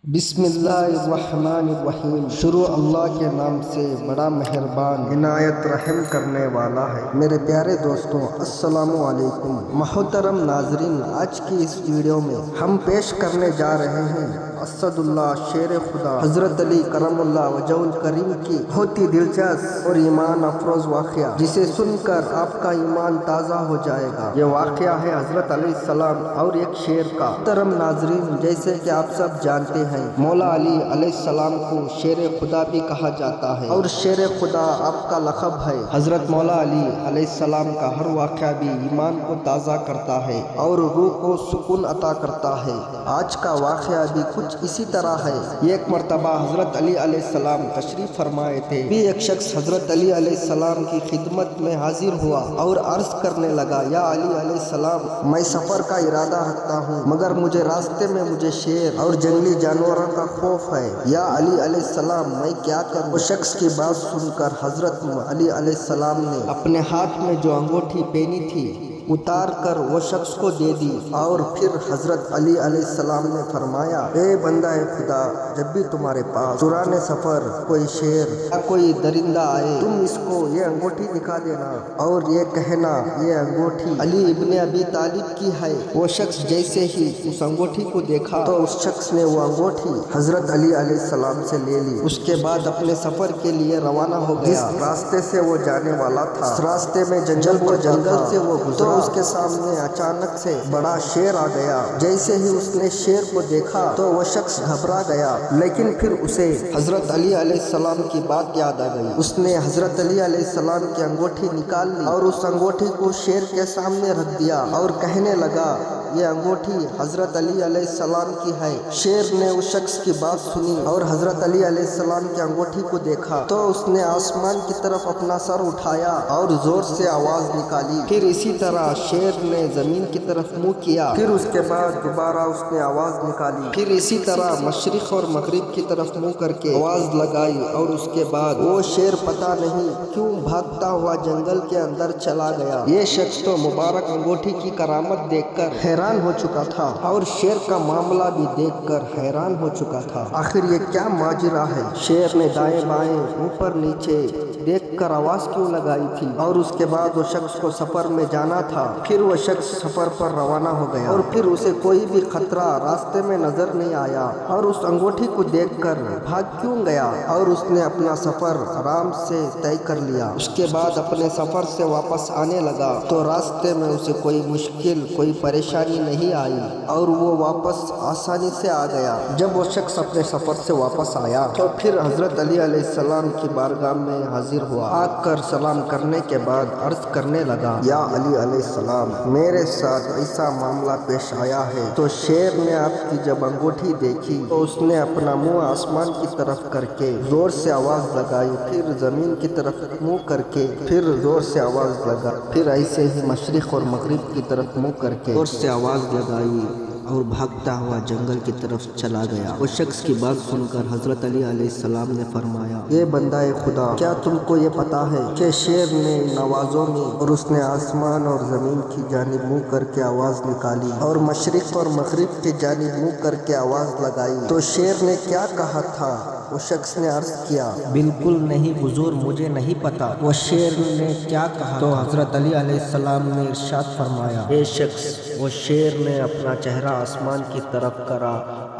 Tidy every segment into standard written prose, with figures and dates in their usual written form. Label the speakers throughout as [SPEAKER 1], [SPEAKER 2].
[SPEAKER 1] بسم اللہ الرحمن الرحیم۔ شروع اللہ کے نام سے بڑا مہربان عنایت رحم کرنے والا ہے۔ میرے پیارے دوستوں، السلام علیکم۔ محترم ناظرین، آج کی اس ویڈیو میں ہم پیش کرنے جا رہے ہیں اسد اللہ شیر خدا حضرت علی کرم اللہ وجہ الکریم کی بہت ہی دلچسپ اور ایمان افروز واقعہ، جسے سن کر آپ کا ایمان تازہ ہو جائے گا۔ یہ واقعہ ہے حضرت علیہ السلام اور ایک شیر کا۔ محترم ناظرین، جیسے کہ آپ سب جانتے ہیں، مولا علی علیہ السلام کو شیر خدا بھی کہا جاتا ہے، اور شیر خدا آپ کا لقب ہے۔ حضرت مولا علی علیہ السلام کا ہر واقعہ بھی ایمان کو تازہ کرتا ہے اور روح کو سکون عطا کرتا ہے۔ آج کا واقعہ بھی کچھ اسی طرح ہے۔ ایک مرتبہ حضرت علی علیہ السلام تشریف فرمائے تھے، بھی ایک شخص حضرت علی علیہ السلام کی خدمت میں حاضر ہوا اور عرض کرنے لگا، یا علی علیہ السلام، میں سفر کا ارادہ رکھتا ہوں، مگر مجھے راستے میں شیر اور جنگلی جانوروں کا خوف ہے۔ یا علی علیہ السلام، میں کیا کروں؟ وہ شخص کی بات سن کر حضرت علی علیہ السلام نے اپنے ہاتھ میں جو انگوٹھی پہنی تھی اتار کر وہ شخص کو دے دی، اور پھر حضرت علی علیہ السلام نے فرمایا، اے بندہ خدا، جب بھی تمہارے پاس دوران سفر کوئی شیر یا کوئی درندہ آئے، تم اس کو یہ انگوٹھی دکھا دینا اور یہ کہنا، یہ انگوٹھی علی ابن ابی طالب کی ہے۔ وہ شخص جیسے ہی اس انگوٹھی کو دیکھا تو اس شخص نے وہ انگوٹھی حضرت علی علیہ السلام سے لے لی۔ اس کے بعد اپنے سفر کے لیے روانہ ہو گیا۔ جس راستے سے وہ جانے والا تھا، اس راستے میں جنگل سے وہ گزرا، اس کے سامنے اچانک سے بڑا شیر آ گیا۔ جیسے ہی اس نے شیر کو دیکھا تو وہ شخص گھبرا گیا، لیکن پھر اسے حضرت علی علیہ السلام کی بات یاد آ گئی۔ اس نے حضرت علی علیہ السلام کی انگوٹھی نکال لی اور اس انگوٹھی کو شیر کے سامنے رکھ دیا اور کہنے لگا، یہ انگوٹھی حضرت علی علیہ السلام کی ہے۔ شیر نے اس شخص کی بات سنی اور حضرت علی علیہ السلام کی انگوٹھی کو دیکھا تو اس نے آسمان کی طرف اپنا سر اٹھایا اور زور سے آواز نکالی۔ پھر اسی طرح شیر نے زمین کی طرف منہ کیا۔ پھر اس کے بعد دوبارہ اس نے آواز نکالی۔ پھر اسی طرح مشرق اور مغرب کی طرف منہ کر کے آواز لگائی، اور اس کے بعد وہ شیر پتہ نہیں کیوں بھاگتا ہوا جنگل کے اندر چلا گیا۔ یہ شخص تو مبارک انگوٹھی کی کرامت دیکھ کر حیران ہو چکا تھا اور شیر کا معاملہ بھی دیکھ کر حیران ہو چکا تھا۔ آخر یہ کیا ماجرا ہے؟ شیر نے دائیں بائیں اوپر نیچے دیکھ کر آواز کیوں لگائی تھی؟ اور اس کے بعد وہ شخص کو سفر میں جانا تھا۔ پھر وہ شخص سفر پر روانہ ہو گیا اور پھر اسے کوئی بھی خطرہ راستے میں نظر نہیں آیا، اور اس انگوٹھی کو دیکھ کر بھاگ کیوں گیا، اور اس نے اپنا سفر آرام سے طے کر لیا۔ اس کے بعد اپنے سفر سے واپس آنے لگا تو راستے میں اسے کوئی مشکل، کوئی پریشانی نہیں آئی اور وہ واپس آسانی سے آ گیا۔ جب وہ شخص اپنے سفر سے واپس آیا تو پھر حضرت علی علیہ السلام کی بارگاہ میں حاضر ہوا۔ آ کر سلام کرنے کے بعد عرض کرنے لگا، یا علی علیہ السلام، میرے ساتھ ایسا معاملہ پیش آیا ہے۔ تو شیر نے آپ کی جب انگوٹھی دیکھی تو اس نے اپنا منہ آسمان کی طرف کر کے زور سے آواز لگائی، پھر زمین کی طرف منہ کر کے پھر زور سے آواز لگائی، پھر ایسے ہی مشرق اور مغرب کی طرف منہ کر کے زور سے آواز لگائی اور بھاگتا ہوا جنگل کی طرف چلا گیا۔ اس شخص کی بات سن کر حضرت علی علیہ السلام نے فرمایا، اے بندہ خدا، کیا تم کو یہ پتا ہے کہ شیر نے ان آوازوں میں اور اس نے آسمان اور زمین کی جانب منہ کر کے آواز نکالی اور مشرق اور مغرب کی جانب منہ کر کے آواز لگائی تو شیر نے کیا کہا تھا؟ وہ شخص نے عرض کیا، بالکل نہیں حضور، مجھے نہیں پتا وہ شیر نے کیا کہا۔ تو حضرت علی علیہ السلام نے ارشاد فرمایا، اے شخص، وہ شیر نے اپنا چہرہ آسمان کی طرف کرا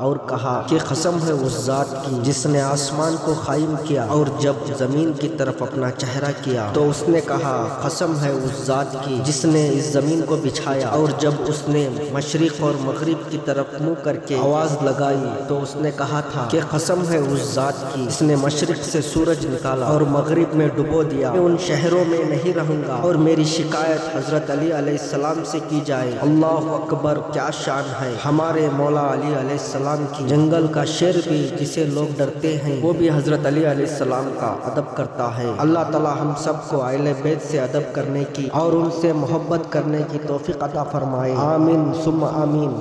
[SPEAKER 1] اور کہا کہ قسم ہے اس ذات کی جس نے آسمان کو قائم کیا، اور جب زمین کی طرف اپنا چہرہ کیا تو اس نے کہا، قسم ہے اس ذات کی جس نے اس زمین کو بچھایا، اور جب اس نے مشرق اور مغرب کی طرف منہ کر کے آواز لگائی تو اس نے کہا تھا کہ قسم ہے اس ذات کی جس نے مشرق سے سورج نکالا اور مغرب میں ڈبو دیا۔ میں ان شہروں میں نہیں رہوں گا اور میری شکایت حضرت علی علیہ السلام سے کی جائے۔ اللہ اکبر، کیا شان ہے ہمارے مولا علی علیہ السلام کی۔ جنگل کا شیر بھی جسے لوگ ڈرتے ہیں وہ بھی حضرت علی علیہ السلام کا ادب کرتا ہے۔ اللہ تعالی ہم سب کو اہل بیت سے ادب کرنے کی اور ان سے محبت کرنے کی توفیق عطا فرمائے۔ آمین ثم آمین۔